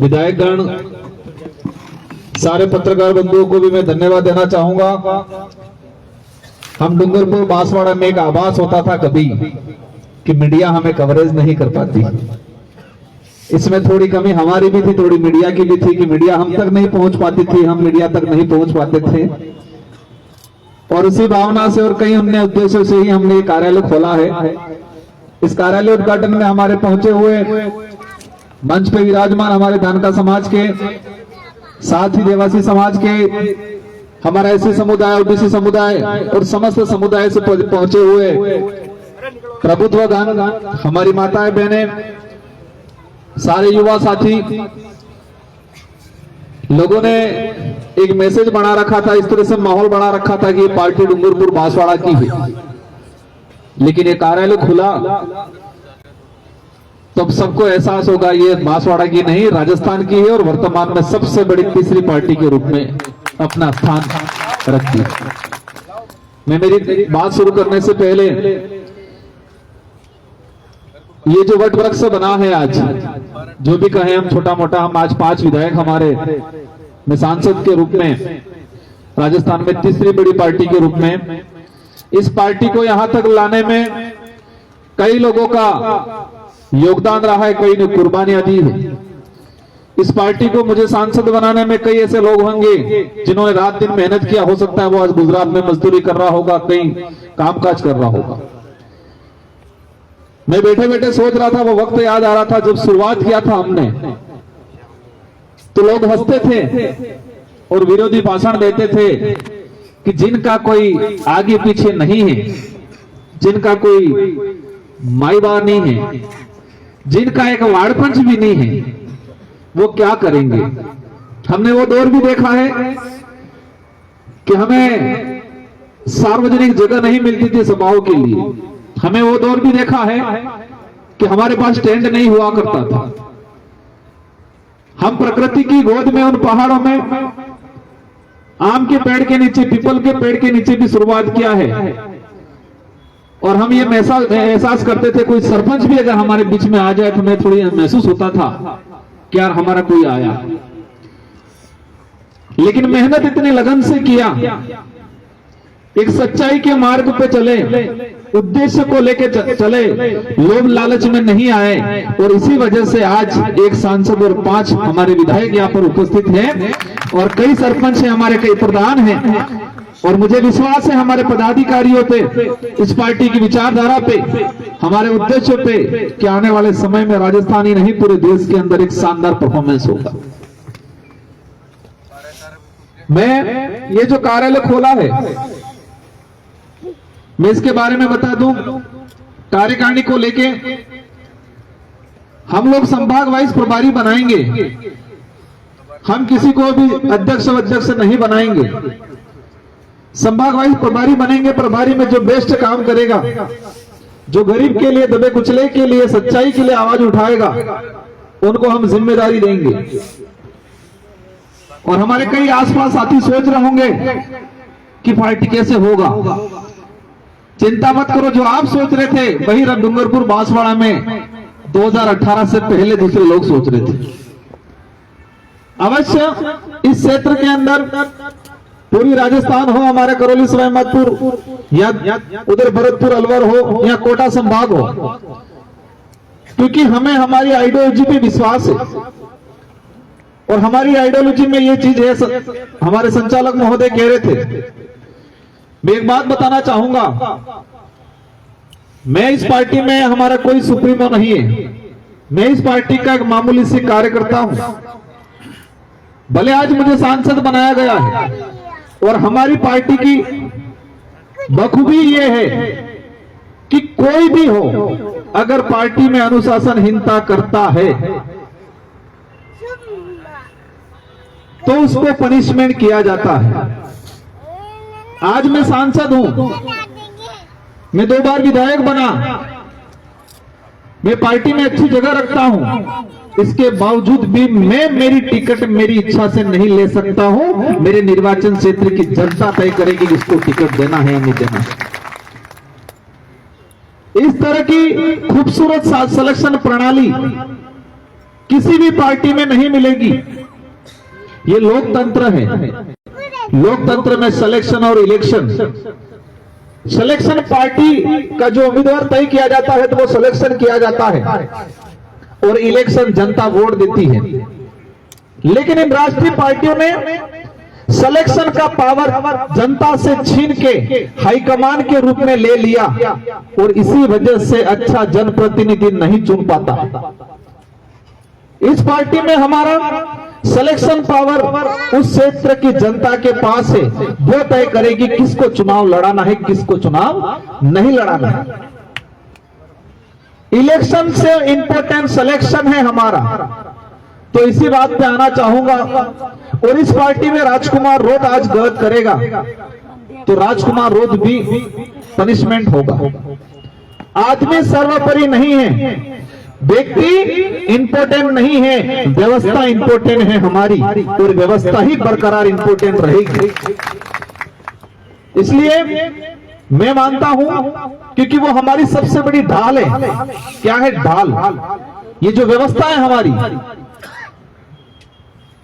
विधायकगण, सारे पत्रकार बंधुओं को भी मैं धन्यवाद देना चाहूंगा। हम डूंगरपुर बांसवाड़ा में एक आभास होता था कभी कि मीडिया हमें कवरेज नहीं कर पाती। इसमें थोड़ी कमी हमारी भी थी, थोड़ी मीडिया की भी थी कि मीडिया हम तक नहीं पहुंच पाती थी, हम मीडिया तक नहीं पहुंच पाते थे। और उसी भावना से और कई अन्य उद्देश्यों से ही हमने ये कार्यालय खोला है। इस कार्यालय उद्घाटन में हमारे पहुंचे हुए मंच पे विराजमान हमारे धानका समाज के, साथ ही देवासी समाज के, हमारा एससी समुदाय, ओबीसी समुदाय और समस्त समुदाय से पहुंचे हुए प्रभुत्वगण, हमारी माताएं बहनें, सारे युवा साथी लोगों ने एक मैसेज बना रखा था, इस तरह से माहौल बना रखा था कि ये पार्टी डूंगरपुर बांसवाड़ा की है। लेकिन ये कार्यालय खुला तब सबको एहसास होगा ये बांसवाड़ा की नहीं, राजस्थान की है और वर्तमान में सबसे बड़ी तीसरी पार्टी के रूप में अपना स्थान रखती है। मैं मेरी बात शुरू करने से पहले ये जो वट वृक्ष बना है आज, जो भी कहें हम छोटा मोटा, हम आज 5 विधायक हमारे, मैं सांसद के रूप में राजस्थान में तीसरी बड़ी पार्टी के रूप में, इस पार्टी को यहां तक लाने में कई लोगों का योगदान रहा है, कई ने कुर्बानियां दी है। इस पार्टी को मुझे सांसद बनाने में कई ऐसे लोग होंगे जिन्होंने रात दिन मेहनत किया, हो सकता है वो आज गुजरात में मजदूरी कर रहा होगा, कहीं कामकाज कर रहा होगा। मैं बैठे बैठे सोच रहा था, वो वक्त याद आ रहा था जब शुरुआत किया था हमने, तो लोग हंसते थे और विरोधी भाषण देते थे कि जिनका कोई आगे पीछे नहीं है, जिनका कोई माई बाप नहीं है, जिनका एक वाड़पंच भी नहीं है, वो क्या करेंगे। हमने वो दौर भी देखा है कि हमें सार्वजनिक जगह नहीं मिलती थी सभाओं के लिए। हमें वो दौर भी देखा है कि हमारे पास टेंट नहीं हुआ करता था। हम प्रकृति की गोद में, उन पहाड़ों में, आम के पेड़ के नीचे, पीपल के पेड़ के नीचे भी शुरुआत किया है। और हम ये एहसास करते थे, कोई सरपंच भी अगर हमारे बीच में आ जाए तो हमें थोड़ी महसूस होता था कि यार हमारा कोई आया। लेकिन मेहनत इतनी लगन से किया, एक सच्चाई के मार्ग पे चले, उद्देश्य को लेके चले, लोभ लालच में नहीं आए, और इसी वजह से आज एक सांसद और 5 हमारे विधायक यहाँ पर उपस्थित हैं और कई सरपंच हैं हमारे, कई प्रधान हैं। और मुझे विश्वास है हमारे पदाधिकारियों पे, इस पार्टी की विचारधारा पे, हमारे उद्देश्य पे कि आने वाले समय में राजस्थान ही नहीं पूरे देश के अंदर एक शानदार परफॉर्मेंस होगा। मैं ये जो कार्यालय खोला है, मैं इसके बारे में बता दूं, कार्यकारिणी को लेके हम लोग संभाग वाइज प्रभारी बनाएंगे, हम किसी को भी अध्यक्ष नहीं बनाएंगे। संभाग वाइज प्रभारी बनेंगे। प्रभारी में जो बेस्ट काम करेगा, जो गरीब के लिए, दबे कुचले के लिए, सच्चाई के लिए आवाज उठाएगा, उनको हम जिम्मेदारी देंगे। और हमारे कई आसपास साथी सोच रहे होंगे कि पार्टी कैसे होगा। चिंता मत करो, जो आप सोच रहे थे वही डूंगरपुर बांसवाड़ा में 2018 से पहले दूसरे लोग सोच रहे थे। अवश्य इस क्षेत्र के अंदर, पूरी राजस्थान हो, हमारे करौली सवाई माधोपुर या उधर भरतपुर अलवर हो या कोटा संभाग हो, क्योंकि हमें हमारी आइडियोलॉजी पे विश्वास है। और हमारी आइडियोलॉजी में ये चीज है, हमारे संचालक महोदय कह रहे थे, मैं एक बात बताना चाहूंगा, मैं इस पार्टी में हमारा कोई सुप्रीमो नहीं है, मैं इस पार्टी का एक मामूली सी कार्यकर्ता हूं। भले आज मुझे सांसद बनाया गया है, और हमारी पार्टी की बखूबी ये है कि कोई भी हो, अगर पार्टी में अनुशासनहीनता करता है तो उसको पनिशमेंट किया जाता है। आज मैं सांसद हूं, मैं 2 बार विधायक बना, मैं पार्टी में अच्छी जगह रखता हूं, इसके बावजूद भी मैं मेरी टिकट मेरी इच्छा से नहीं ले सकता हूं। मेरे निर्वाचन क्षेत्र की जनता तय करेगी कि इसको टिकट देना है या नहीं देना। इस तरह की खूबसूरत सिलेक्शन प्रणाली किसी भी पार्टी में नहीं मिलेगी। ये लोकतंत्र है। लोकतंत्र में सिलेक्शन और इलेक्शन, सिलेक्शन पार्टी का जो उम्मीदवार तय किया जाता है तो वो सिलेक्शन किया जाता है और इलेक्शन जनता वोट देती है। लेकिन इन राष्ट्रीय पार्टियों ने सिलेक्शन का पावर जनता से छीन के हाईकमान के रूप में ले लिया और इसी वजह से अच्छा जनप्रतिनिधि नहीं चुन पाता। इस पार्टी में हमारा सिलेक्शन पावर उस क्षेत्र की जनता के पास है, वो तय करेगी किसको चुनाव लड़ाना है, किसको चुनाव नहीं लड़ाना है। इलेक्शन से इंपॉर्टेंट सिलेक्शन है हमारा। तो इसी बात पे आना चाहूंगा। और इस पार्टी में राजकुमार रोध आज गलत करेगा तो राजकुमार रोध भी पनिशमेंट होगा। आदमी सर्वोपरि नहीं है, व्यक्ति इंपॉर्टेंट नहीं है, व्यवस्था इंपॉर्टेंट है हमारी और व्यवस्था ही बरकरार इंपॉर्टेंट रहेगी। इसलिए मैं मानता हूं क्योंकि वो हमारी सबसे बड़ी ढाल है। क्या है ढाल? ये जो व्यवस्था है हमारी,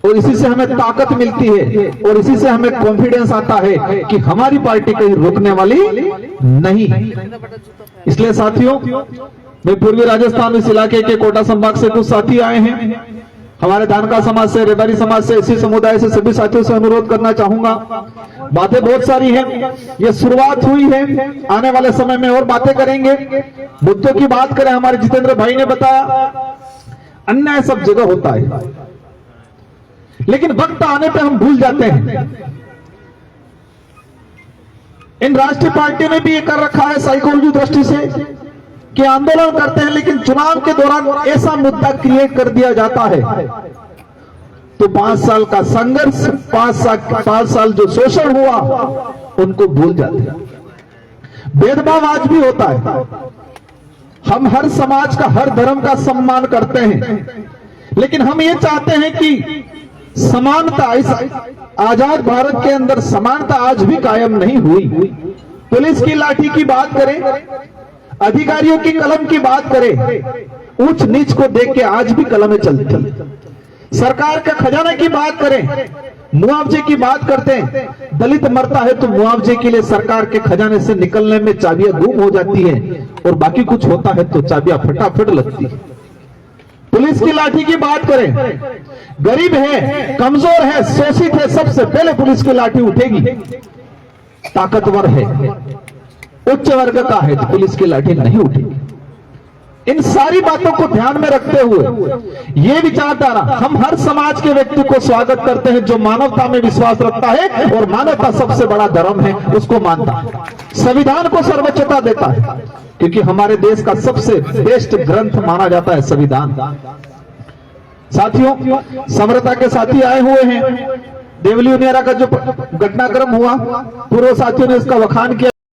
और इसी से हमें ताकत मिलती है और इसी से हमें कॉन्फिडेंस आता है कि हमारी पार्टी कहीं रुकने वाली नहीं है। इसलिए साथियों, मैं पूर्वी राजस्थान इस इलाके के कोटा संभाग से कुछ साथी आए हैं। हमारे धानका समाज से, रेबारी समाज से, इसी समुदाय से सभी साथियों से अनुरोध करना चाहूंगा। बातें बहुत सारी हैं, ये शुरुआत हुई है, आने वाले समय में और बातें करेंगे। मुद्दों की बात करें, हमारे जितेंद्र भाई ने बताया अन्याय सब जगह होता है, लेकिन वक्त आने पे हम भूल जाते हैं। इन राष्ट्रीय पार्टियों ने भी ये कर रखा है साइकोलॉजी दृष्टि से कि आंदोलन करते हैं, लेकिन चुनाव के दौरान ऐसा मुद्दा क्रिएट कर दिया जाता है तो 5 साल का संघर्ष, 5 साल जो शोषण हुआ उनको भूल जाते हैं। भेदभाव आज भी होता है। हम हर समाज का, हर धर्म का सम्मान करते हैं, लेकिन हम ये चाहते हैं कि समानता, इस आजाद भारत के अंदर समानता आज भी कायम नहीं हुई। पुलिस की लाठी की बात करें, अधिकारियों की कलम की बात करें, उच्च नीच को देख के आज भी कलमें चलती। सरकार का खजाना की बात करें, मुआवजे की बात करते हैं, दलित मरता है तो मुआवजे के लिए सरकार के खजाने से निकलने में चाबियां गुम हो जाती हैं और बाकी कुछ होता है तो चाबियां फटाफट लगती है। पुलिस की लाठी की बात करें, गरीब है, कमजोर है, शोषित है, सबसे पहले पुलिस की लाठी उठेगी। ताकतवर है, उच्च वर्ग का है तो पुलिस की लाठी नहीं उठेगी। इन सारी बातों को ध्यान में रखते हुए ये विचारधारा, हम हर समाज के व्यक्ति को स्वागत करते हैं जो मानवता में विश्वास रखता है और मानवता सबसे बड़ा धर्म है उसको मानता है, संविधान को सर्वोच्चता देता है, क्योंकि हमारे देश का सबसे बेस्ट ग्रंथ माना जाता है संविधान। साथियों, समरता के साथी आए हुए हैं। देवली उनियारा का जो घटनाक्रम हुआ, पूर्व साथियों ने इसका वखान किया।